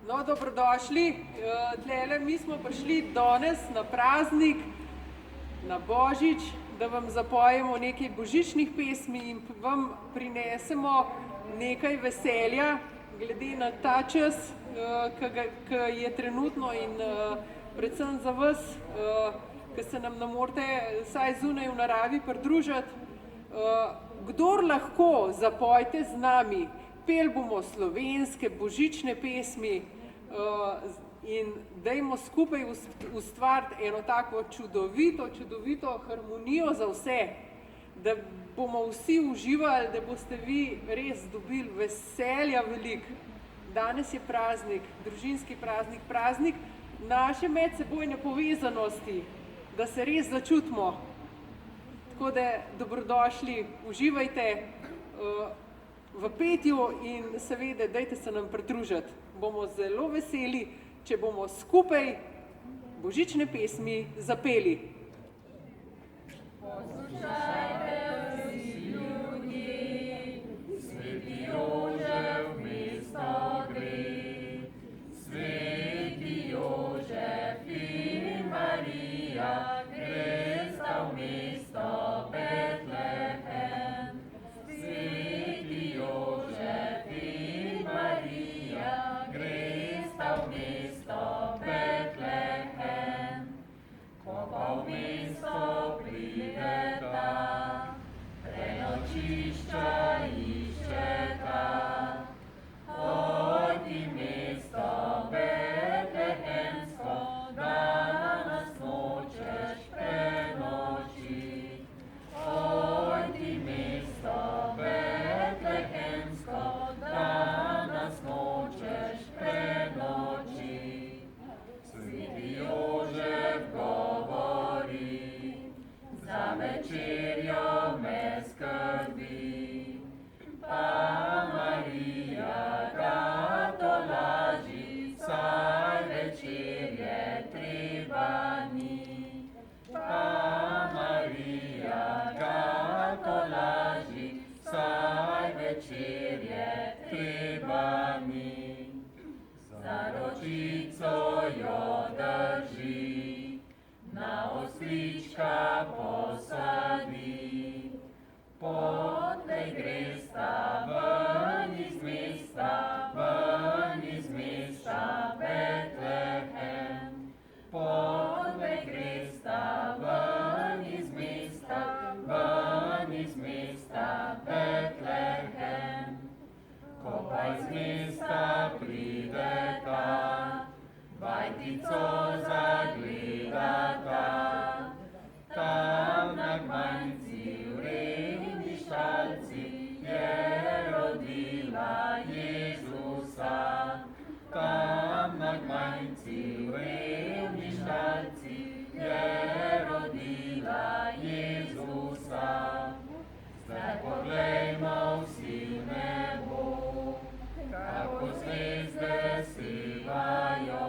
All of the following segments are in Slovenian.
No, dobrodošli. Tlele, mi smo prišli danes na praznik, na Božič, da vam zapojemo nekaj božičnih pesmi in vam prinesemo nekaj veselja, glede na ta čas, ki je trenutno in predvsem za vas, ki se nam ne morete vsaj zunaj v naravi pridružiti. Kdor lahko, zapojte z nami. Pel bomo slovenske božične pesmi in dajmo skupaj ustvariti eno tako čudovito harmonijo za vse, da bomo vsi uživali, da boste vi res dobili veselja veliko. Danes je praznik, družinski praznik, praznik naše medsebojne povezanosti, da se res začutimo. Tako da dobrodošli, uživajte v petju in seveda dajte se nam pridružiti. Bomo zelo veseli, če bomo skupaj božične pesmi zapeli. Poslušajte vsi ljudje, sveti Jožef v mesto gre. Sveti Jožef in Marija gresta v mesto Betlehem. Sveti Jožef in Marija gresta v mesto Betlehem. Ko pa v mesto prideta, prenočišča iščeta. Ojdi mesto betlehemsko, da nas nočeš prenočit. Ojdi mesto betlehemsko, da nas nočeš prenočit. Sveti Jožef govori, za večerjo me skrbi, pa Marija ga tolaži, saj večerje treba ni. Pa Marija ga tolaži, saj večerje treba ni. Za ročico jo drži, na oslička posadi. Potlej gresta ven iz mesta Betlehem. Potlej gresta ven iz mesta Betlehem. Ko pa iz mesta prideta, vajtico zagledata. Tam na gmanjci vredni štalci je rodila Jezusa. Tam na gmanjci vredni štalci je rodila Jezusa. Zdaj poglejmo vsi v nebo, kako zvezde sivajo.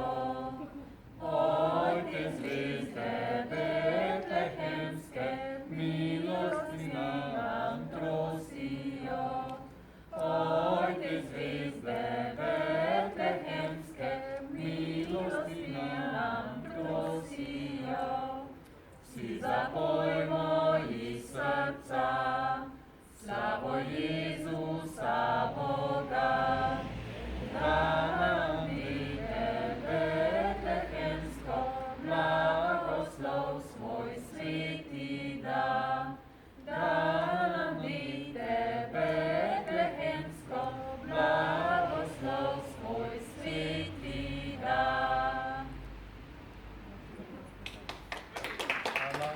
Ojte zvezde betlehemske, milosti nam trosijo. Ojte zvezde betlehemske, milosti nam trosijo. Vsi zapojmo iz srca, slavo Jezusa Boga. Da nam pride betlehemsko, blagoslov svoj sveti da. Da nam pride betlehemsko, blagoslov svoj sveti da. Hvala.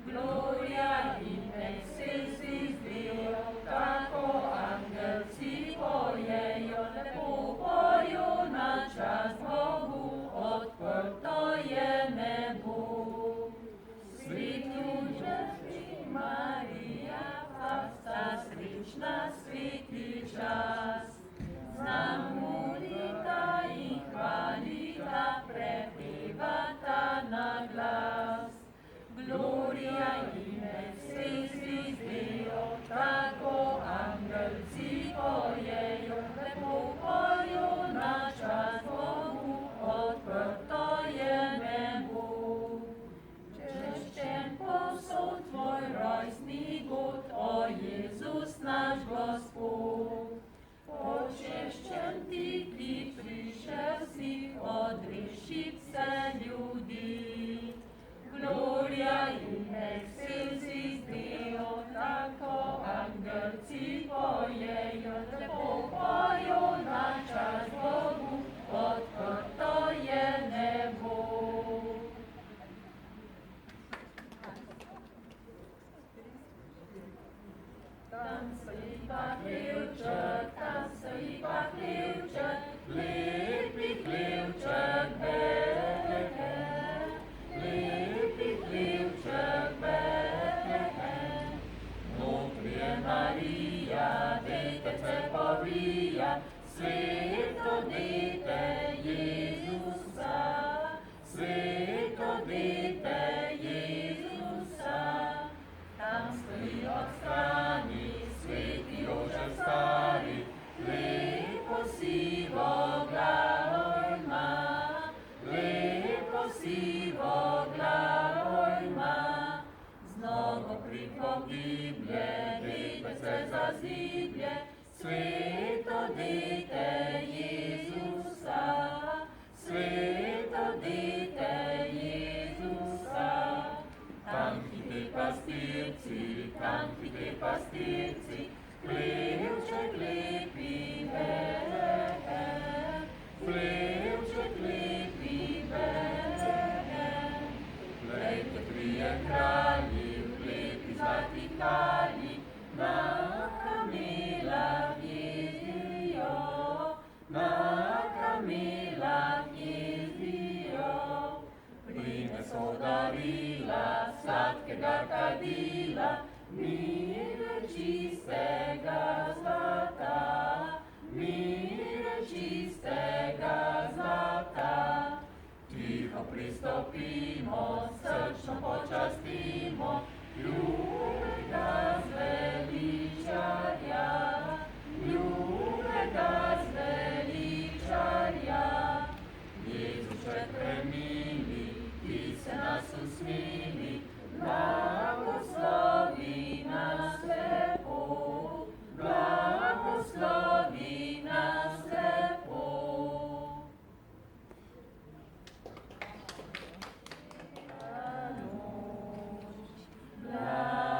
Gloria in excelsis Deo, tako angelci pojejo, lepo pojo na čast Bogu, odprto je nebo. Svetluže Marija, vsta srečna sveti čas, znamolita in hvalita, prepevata na glas. Gloria in excelsis Deo, tako angelci pojejo, lepo pojo na čast Bogu, odprto je nebo. Češčen posod tvoj rojstni god, o Jezus naš Gospod. Počeščen ti, ki prišel si odrešit se ljudi. Gloria in excelsis Deo, tako angelci pojejo, lepo pojo na čast Bogu, odprto je nebo. Tam stoji pa hlevček, lepi hlevček, Betlehem. Lepi hlevček, Betlehem. Notri je Marija, detece povija, sveto dete Jezusa, sveto dete Jezusa. Tam stoji od strani sveti Jožef stari, lepo sivo glavo ima, lepo sivo glavo ima. Z nogo pripogiblje, detece zaziblje, sveto dete Jezusa, sveto dete Jezusa. Tam hite pastirci, hlevček lepi Betlehem, hlevček lepi Betlehem. Glejte, trije kralji, v lepi zlati halji, na kamelah jezdijo, na kamelah jezdijo. Prineso darila, sladkega kadila, mire čistega zlata, mire čistega zlata. Tiho pristopimo, srčno počastimo, ljubega zveličarja, ljubega zveličarja. Jezuše premili, ti se nas usmili, blagoslovi nas lepo, blagoslovi nas lepo. La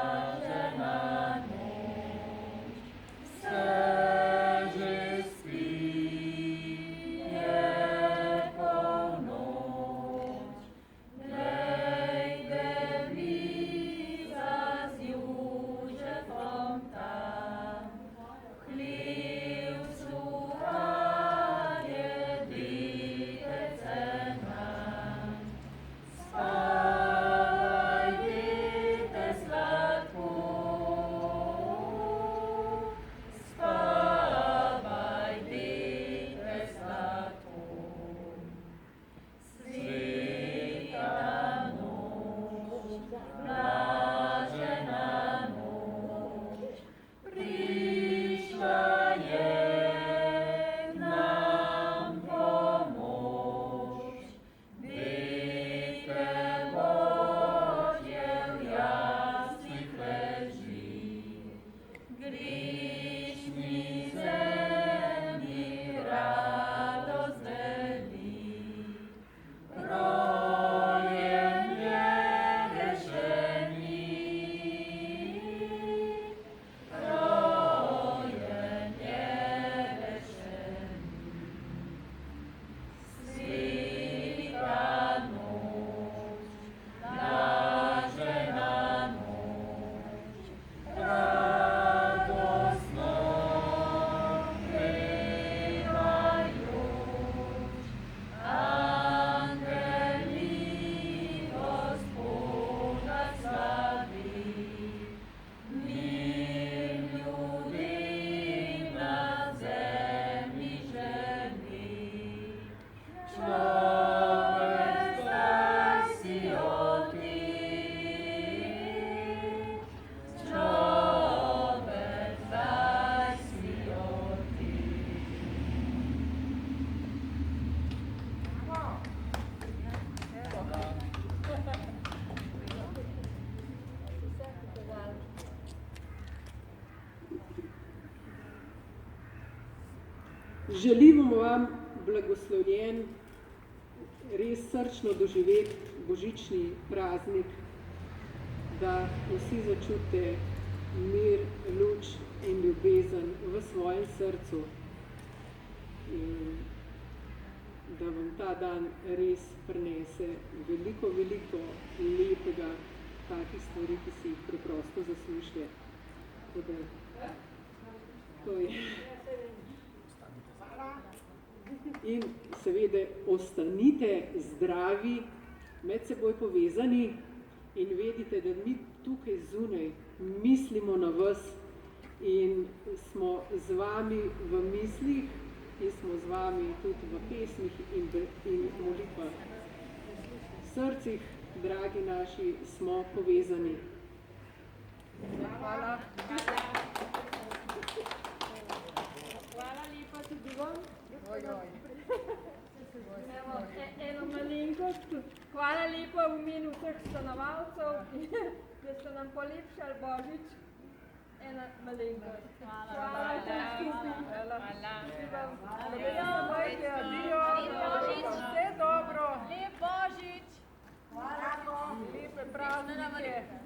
Želimo vam blagoslovljen, res srčno doživeti božični praznik, da vsi začutite mir, luč in ljubezen v svojem srcu in da vam ta dan res prinese veliko, veliko lepega, takih stvari, ki si jih preprosto zaslužite. Tako da, to je. In seveda ostanite zdravi, med seboj povezani in vedite, da mi tukaj zunaj mislimo na vas in smo z vami v mislih in smo z vami tudi v pesmih in molitvah. V srcih, dragi naši, smo povezani. Hvala. Hvala lepa tudi vam. Evo, eno malenkost. Hvala lepa v imenu vseh stanovalcev, da ste nam polepšali Božič. Ena malenkost. Hvala. Vse dobro. Lep Božič. Lepe praznike.